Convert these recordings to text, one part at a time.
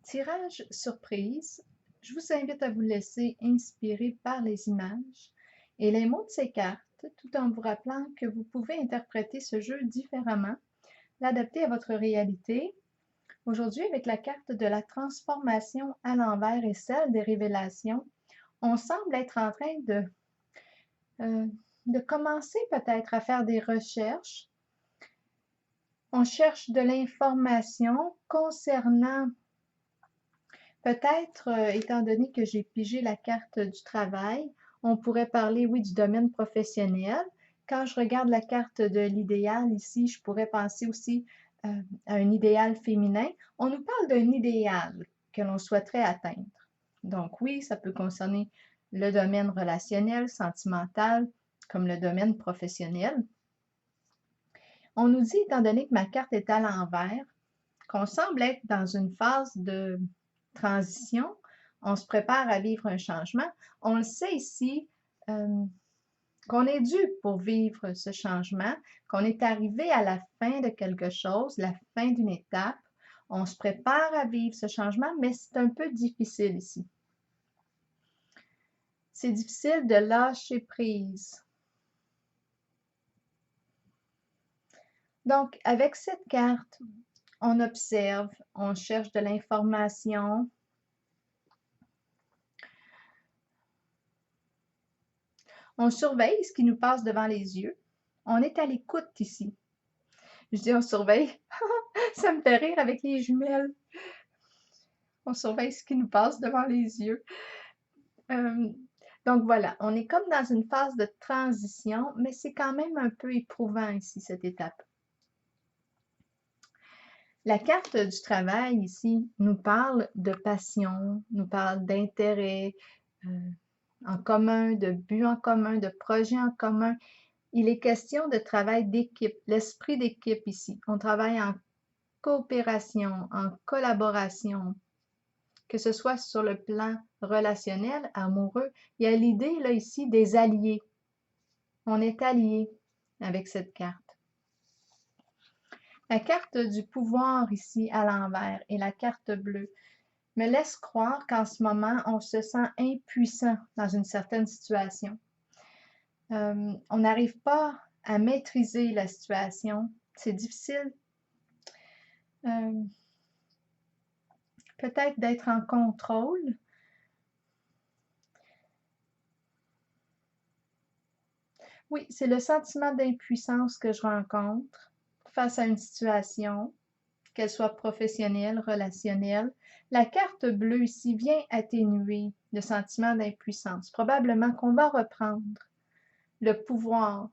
Tirage surprise, je vous invite à vous laisser inspirer par les images et les mots de ces cartes, tout en vous rappelant que vous pouvez interpréter ce jeu différemment, l'adapter à votre réalité. Aujourd'hui, avec la carte de la transformation à l'envers et celle des révélations, on semble être en train euh, de commencer peut-être à faire des recherches. On cherche de l'information concernant peut-être, étant donné que j'ai pigé la carte du travail, on pourrait parler, oui, du domaine professionnel. Quand je regarde la carte de l'idéal ici, je pourrais penser aussi à un idéal féminin. On nous parle d'un idéal que l'on souhaiterait atteindre. Donc oui, ça peut concerner le domaine relationnel, sentimental, comme le domaine professionnel. On nous dit, étant donné que ma carte est à l'envers, qu'on semble être dans une phase de transition, on se prépare à vivre un changement. On le sait ici qu'on est dû pour vivre ce changement, qu'on est arrivé à la fin de quelque chose, la fin d'une étape. On se prépare à vivre ce changement, mais c'est un peu difficile ici. C'est difficile de lâcher prise. Donc, avec cette carte, on observe, on cherche de l'information. On surveille ce qui nous passe devant les yeux. On est à l'écoute ici. Je dis on surveille, ça me fait rire avec les jumelles. On surveille ce qui nous passe devant les yeux. Donc voilà, on est comme dans une phase de transition, mais c'est quand même un peu éprouvant ici, cette étape. La carte du travail ici nous parle de passion, nous parle d'intérêt en commun, de but en commun, de projet en commun. Il est question de travail d'équipe, l'esprit d'équipe ici. On travaille en coopération, en collaboration, que ce soit sur le plan relationnel, amoureux. Il y a l'idée là ici des alliés. On est alliés avec cette carte. La carte du pouvoir ici à l'envers et la carte bleue me laisse croire qu'en ce moment, on se sent impuissant dans une certaine situation. On n'arrive pas à maîtriser la situation. C'est difficile peut-être d'être en contrôle. Oui, c'est le sentiment d'impuissance que je rencontre face à une situation, qu'elle soit professionnelle, relationnelle. La carte bleue ici vient atténuer le sentiment d'impuissance. Probablement qu'on va reprendre le pouvoir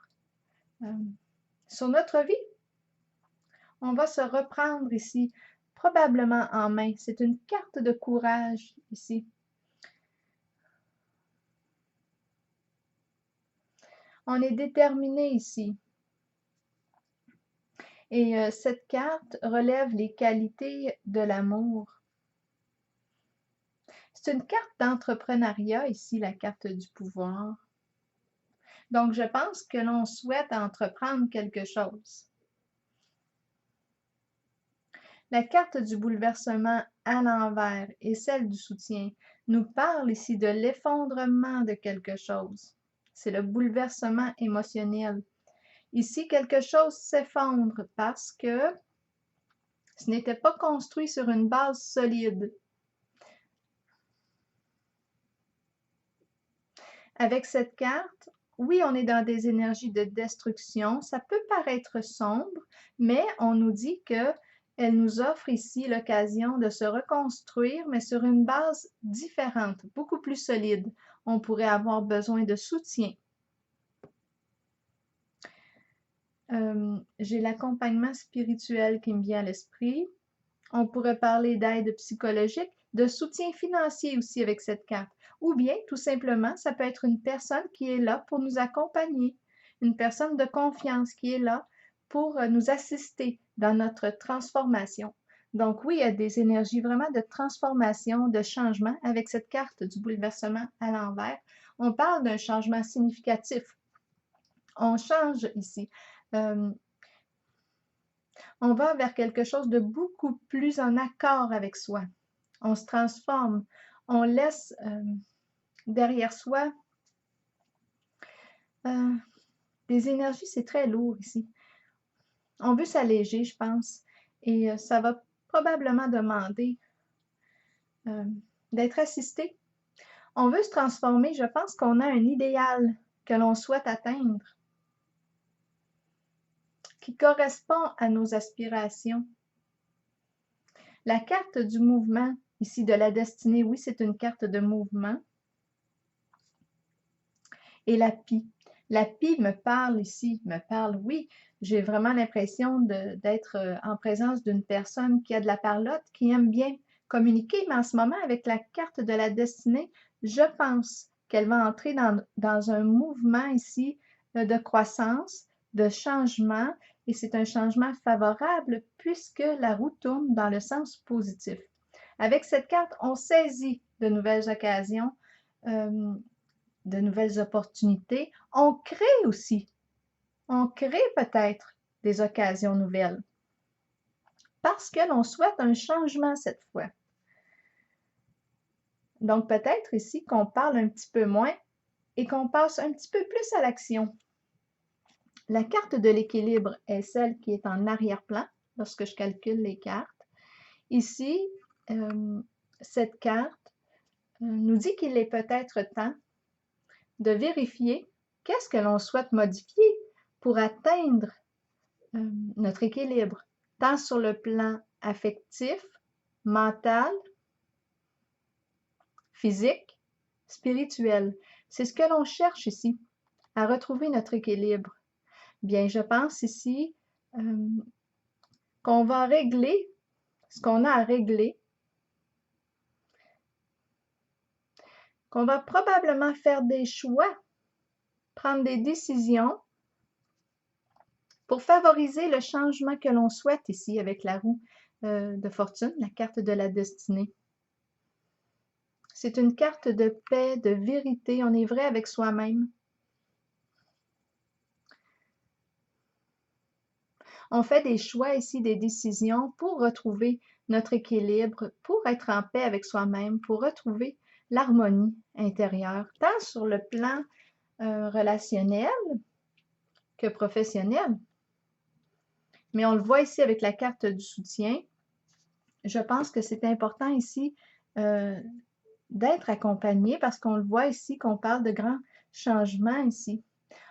sur notre vie. On va se reprendre ici, probablement en main. C'est une carte de courage ici. On est déterminé ici. Et cette carte relève les qualités de l'amour. C'est une carte d'entrepreneuriat ici, la carte du pouvoir. Donc, je pense que l'on souhaite entreprendre quelque chose. La carte du bouleversement à l'envers et celle du soutien nous parle ici de l'effondrement de quelque chose. C'est le bouleversement émotionnel. Ici, quelque chose s'effondre parce que ce n'était pas construit sur une base solide. Avec cette carte, oui, on est dans des énergies de destruction. Ça peut paraître sombre, mais on nous dit qu'elle nous offre ici l'occasion de se reconstruire, mais sur une base différente, beaucoup plus solide. On pourrait avoir besoin de soutien. J'ai l'accompagnement spirituel qui me vient à l'esprit. On pourrait parler d'aide psychologique, de soutien financier aussi avec cette carte. Ou bien, tout simplement, ça peut être une personne qui est là pour nous accompagner, une personne de confiance qui est là pour nous assister dans notre transformation. Donc oui, il y a des énergies vraiment de transformation, de changement avec cette carte du bouleversement à l'envers. On parle d'un changement significatif. On change ici. On va vers quelque chose de beaucoup plus en accord avec soi. On se transforme. On laisse derrière soi des énergies, c'est très lourd ici. On veut s'alléger, je pense, et ça va probablement demander d'être assisté. On veut se transformer, je pense qu'on a un idéal que l'on souhaite atteindre, qui correspond à nos aspirations. La carte du mouvement, ici de la destinée, oui, c'est une carte de mouvement. Et la pie. La pie me parle ici, me parle, oui, j'ai vraiment l'impression d'être en présence d'une personne qui a de la parlotte, qui aime bien communiquer, mais en ce moment, avec la carte de la destinée, je pense qu'elle va entrer dans un mouvement ici de croissance, de changement, et c'est un changement favorable puisque la roue tourne dans le sens positif. Avec cette carte, on saisit de nouvelles occasions, de nouvelles opportunités. On crée aussi. On crée peut-être des occasions nouvelles parce que l'on souhaite un changement cette fois. Donc peut-être ici qu'on parle un petit peu moins et qu'on passe un petit peu plus à l'action. La carte de l'équilibre est celle qui est en arrière-plan lorsque je calcule les cartes. Ici, cette carte nous dit qu'il est peut-être temps de vérifier qu'est-ce que l'on souhaite modifier pour atteindre notre équilibre, tant sur le plan affectif, mental, physique, spirituel. C'est ce que l'on cherche ici, à retrouver notre équilibre. Bien, je pense ici qu'on va régler ce qu'on a à régler, qu'on va probablement faire des choix, prendre des décisions pour favoriser le changement que l'on souhaite ici avec la roue de fortune, la carte de la destinée. C'est une carte de paix, de vérité. On est vrai avec soi-même. On fait des choix ici, des décisions pour retrouver notre équilibre, pour être en paix avec soi-même, pour retrouver l'harmonie intérieure, tant sur le plan relationnel que professionnel. Mais on le voit ici avec la carte du soutien. Je pense que c'est important ici d'être accompagné parce qu'on le voit ici qu'on parle de grands changements ici.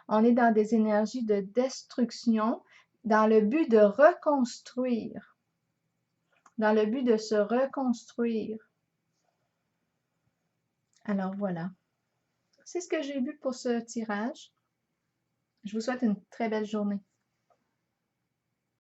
On est dans des énergies de destruction dans le but de reconstruire, dans le but de se reconstruire. Alors voilà, c'est ce que j'ai vu pour ce tirage. Je vous souhaite une très belle journée.